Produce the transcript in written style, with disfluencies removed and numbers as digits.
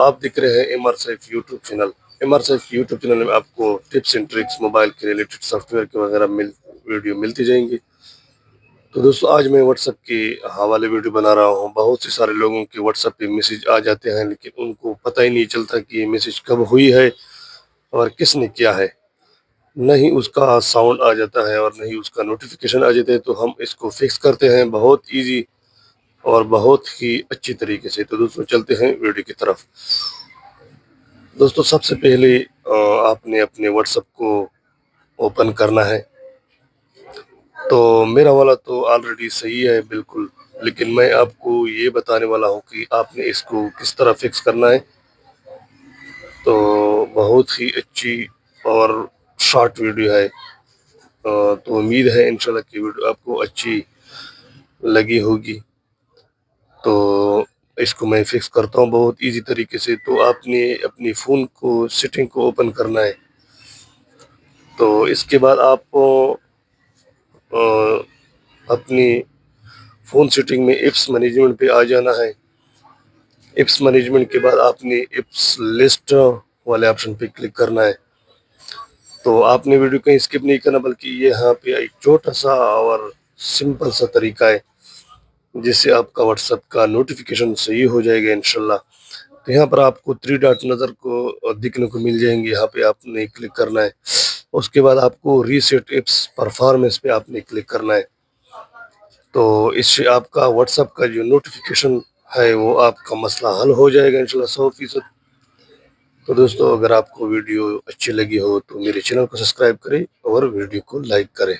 आप देख रहे हैं MR Saif YouTube channel. MR Saif YouTube channel में आपको टिप्स एंड ट्रिक्स मोबाइल के रिलेटेड सॉफ्टवेयर के वगैरह वीडियो मिलती जाएंगी। तो दोस्तों आज मैं व्हाट्सएप के हवाले वीडियो बना रहा हूँ। बहुत से सारे लोगों के व्हाट्सएप पे मैसेज आ जाते हैं, लेकिन उनको पता ही नहीं चलता कि ये मैसेज कब हुई है और किसने किया है। न ही उसका साउंड आ जाता है और न ही उसका नोटिफिकेशन आ जाता है। तो हम इसको फिक्स करते हैं बहुत इजी और बहुत ही अच्छी तरीके से। तो दोस्तों चलते हैं वीडियो की तरफ। दोस्तों सबसे पहले आपने अपने व्हाट्सएप को ओपन करना है। तो मेरा वाला तो ऑलरेडी सही है बिल्कुल, लेकिन मैं आपको ये बताने वाला हूँ कि आपने इसको किस तरह फिक्स करना है। तो बहुत ही अच्छी और शॉर्ट वीडियो है। तो उम्मीद है इंशाल्लाह कि वीडियो आपको अच्छी लगी होगी। तो इसको मैं फिक्स करता हूँ बहुत इजी तरीके से। तो आपने अपनी फ़ोन को सेटिंग को ओपन करना है। तो इसके बाद आपको अपनी फ़ोन सेटिंग में एप्स मैनेजमेंट पे आ जाना है। एप्स मैनेजमेंट के बाद आपने एप्स लिस्ट वाले ऑप्शन पे क्लिक करना है। तो आपने वीडियो कहीं स्किप नहीं करना, बल्कि ये यहाँ पे एक छोटा सा और सिंपल सा तरीका है जिससे आपका व्हाट्सएप का नोटिफिकेशन सही हो जाएगा इंशाल्लाह। तो यहाँ पर आपको 3 डॉट नज़र को दिखने को मिल जाएंगे, यहाँ पे आपने क्लिक करना है। उसके बाद आपको रीसेट एप्स परफॉर्मेंस पे आपने क्लिक करना है। तो इससे आपका व्हाट्सएप का जो नोटिफिकेशन है वो आपका मसला हल हो जाएगा इंशाल्लाह 100%। तो दोस्तों अगर आपको वीडियो अच्छी लगी हो तो मेरे चैनल को सब्सक्राइब करें और वीडियो को लाइक करें।